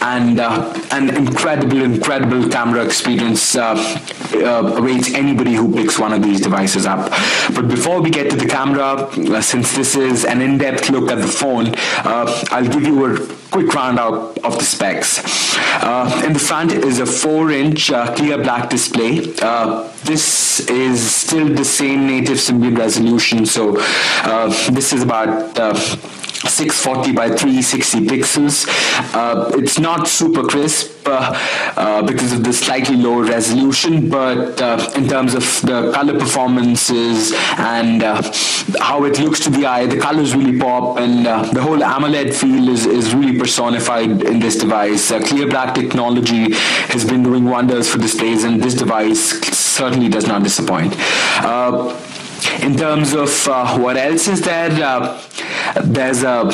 and an incredible camera experience awaits anybody who picks one of these devices up. But before we get to the camera, since this is an in-depth look at the phone, I'll give you a quick roundup of the specs. In the front is a 4-inch clear black display. This is still the same native Symbian resolution, so this is about 640 by 360 pixels. It's not super crisp because of the slightly lower resolution, but in terms of the color performances and how it looks to the eye, the colors really pop, and the whole AMOLED feel is really personified in this device. Clear black technology has been doing wonders for displays, and this device certainly does not disappoint. In terms of what else is there, there's a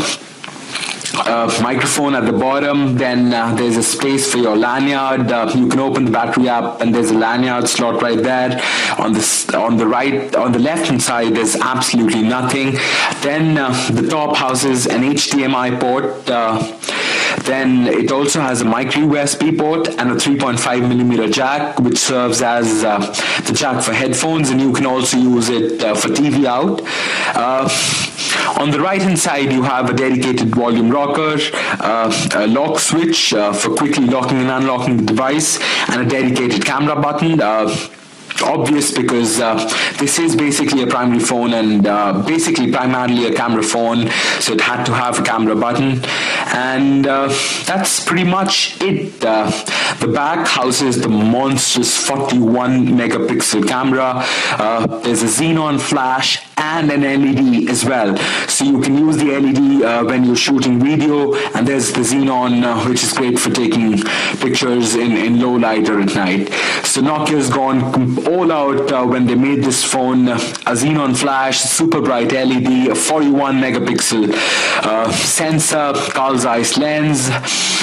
microphone at the bottom, then there's a space for your lanyard. You can open the battery up, and there's a lanyard slot right there. On the left hand side, there's absolutely nothing. Then the top houses an HDMI port. Then it also has a micro USB port and a 3.5mm jack, which serves as the jack for headphones, and you can also use it for TV out. On the right hand side, you have a dedicated volume rocker, a lock switch for quickly locking and unlocking the device, and a dedicated camera button. Obvious, because this is basically a primary phone and primarily a camera phone, so it had to have a camera button, and that's pretty much it. The back houses the monstrous 41 megapixel camera. There's a xenon flash and an LED as well, so you can use the LED when you're shooting video, and there's the xenon, which is great for taking pictures in low light or at night. So Nokia's gone all out when they made this phone. A xenon flash, super bright LED, a 41 megapixel sensor, Carl Zeiss lens.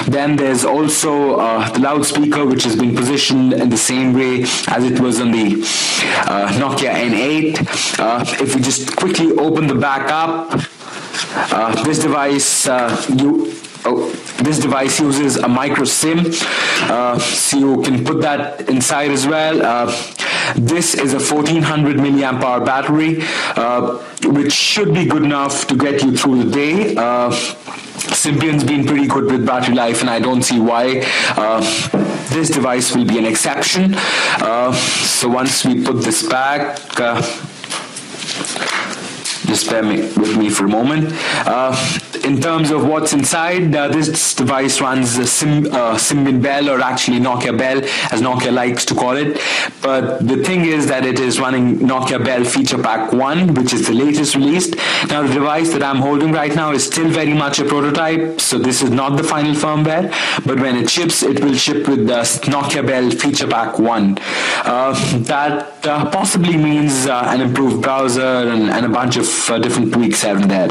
Then there's also the loudspeaker, which has been positioned in the same way as it was on the Nokia N8. If we just quickly open the back up, this device uses a micro SIM, so you can put that inside as well. This is a 1400 milliamp hour battery, which should be good enough to get you through the day. Symbian's been pretty good with battery life, and I don't see why this device will be an exception. So once we put this back, just bear with me for a moment. In terms of what's inside, this device runs a Symbian Bell, or actually Nokia Bell, as Nokia likes to call it. But the thing is that it is running Nokia Bell Feature Pack 1, which is the latest released. Now, the device that I'm holding right now is still very much a prototype, so this is not the final firmware. But when it ships, it will ship with the Nokia Bell Feature Pack 1. That possibly means an improved browser and a bunch of different tweaks here and there.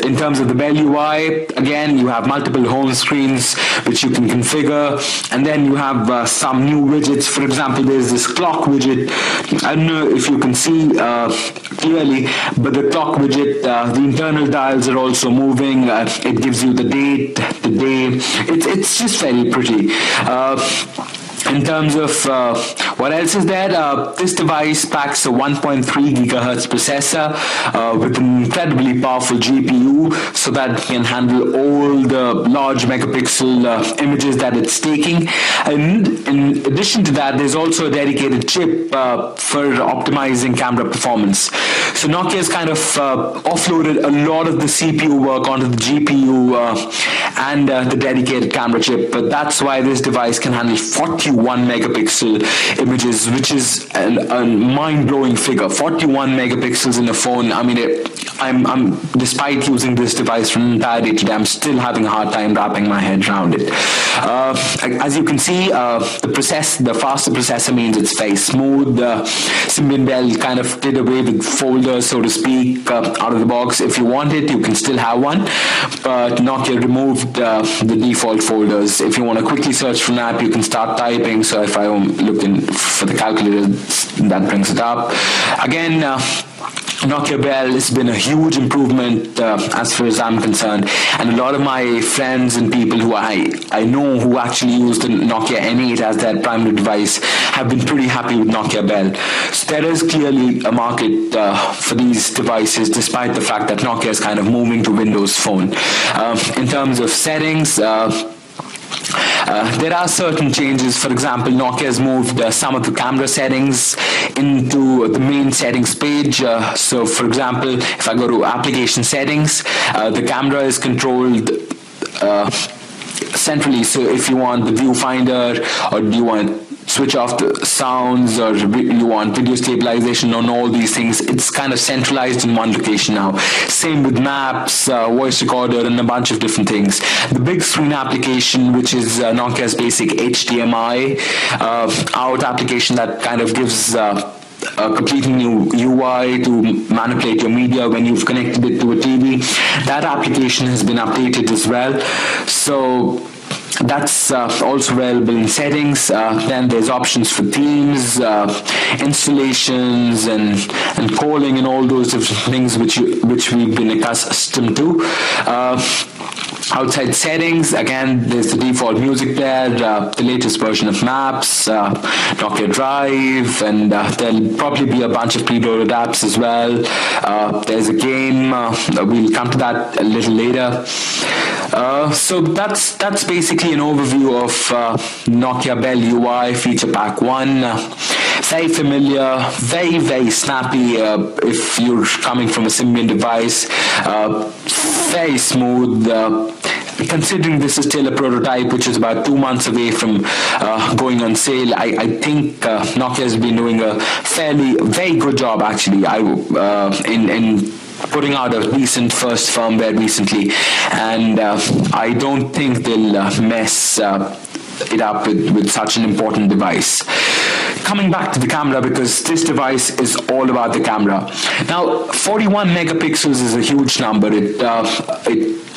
In terms of the Bell UI, again, you have multiple home screens which you can configure, and then you have some new widgets. For example, there's this clock widget. I don't know if you can see clearly, but the clock widget, the internal dials are also moving. It gives you the date, the day. It's just very pretty. In terms of what else is there, this device packs a 1.3 gigahertz processor with an incredibly powerful GPU, so that it can handle all the large megapixel images that it's taking. And in addition to that, there's also a dedicated chip for optimizing camera performance. So Nokia's kind of offloaded a lot of the CPU work onto the GPU and the dedicated camera chip, but that's why this device can handle 41 megapixel images, which is a mind-blowing figure. 41 megapixels in a phone. I mean, I'm despite using this device for an entire day today, I'm still having a hard time wrapping my head around it. As you can see, the faster processor means it's very smooth. Symbian Bell kind of did away with folders, so to speak, out of the box. If you want it, you can still have one, but Nokia removed the default folders. If you want to quickly search for an app, you can start typing. So if I'm looking for the calculator, that brings it up. Again, Nokia Bell has been a huge improvement as far as I'm concerned, and a lot of my friends and people who I know who actually use the Nokia N8 as their primary device have been pretty happy with Nokia Bell. So there is clearly a market for these devices, despite the fact that Nokia is kind of moving to Windows Phone. In terms of settings, there are certain changes. For example, Nokia has moved some of the camera settings into the main settings page. So for example, if I go to application settings, the camera is controlled centrally. So if you want the viewfinder, or do you want switch off the sounds, or you want video stabilization on all these things, it's kind of centralized in one location now. Same with maps, voice recorder, and a bunch of different things. The big screen application, which is Nokia's basic HDMI out application that kind of gives a completely new UI to manipulate your media when you've connected it to a TV. That application has been updated as well. So that's also available in settings. Then there's options for themes, installations, and calling, and all those different things which we've been accustomed to. Outside settings, again, there's the default music player, the latest version of Maps, Nokia Drive, and there'll probably be a bunch of preloaded apps as well. There's a game. We'll come to that a little later. So that's basically an overview of Nokia Bell UI Feature Pack 1. Very familiar, very snappy if you're coming from a Symbian device. Very smooth. Considering this is still a prototype, which is about 2 months away from going on sale, I think Nokia has been doing a very good job actually in putting out a decent first firmware recently, and I don't think they'll mess it up with such an important device. Coming back to the camera, because this device is all about the camera. Now, 41 megapixels is a huge number. It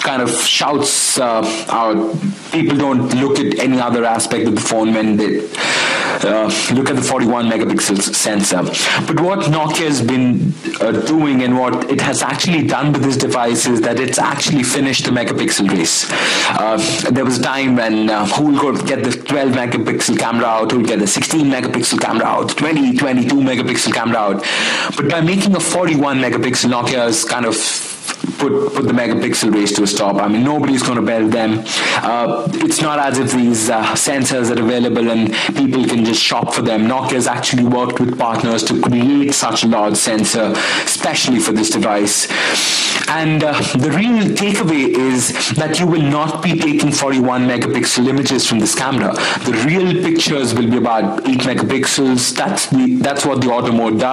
kind of shouts out. People don't look at any other aspect of the phone when they look at the 41 megapixels sensor. But what Nokia has been doing, and what it has actually done with this device, is that it's actually finished the megapixel race. There was a time when who will get the 12 megapixel camera out, who will get the 16 megapixel camera out, 20, 22 megapixel camera out. But by making a 41 megapixel, Nokia has kind of put the megapixel race to a stop. I mean, nobody's going to bell them. It's not as if these sensors are available and people can just shop for them. Nokia has actually worked with partners to create such a large sensor, especially for this device. And the real takeaway is that you will not be taking 41 megapixel images from this camera. The real pictures will be about 8 megapixels. That's what the auto mode does.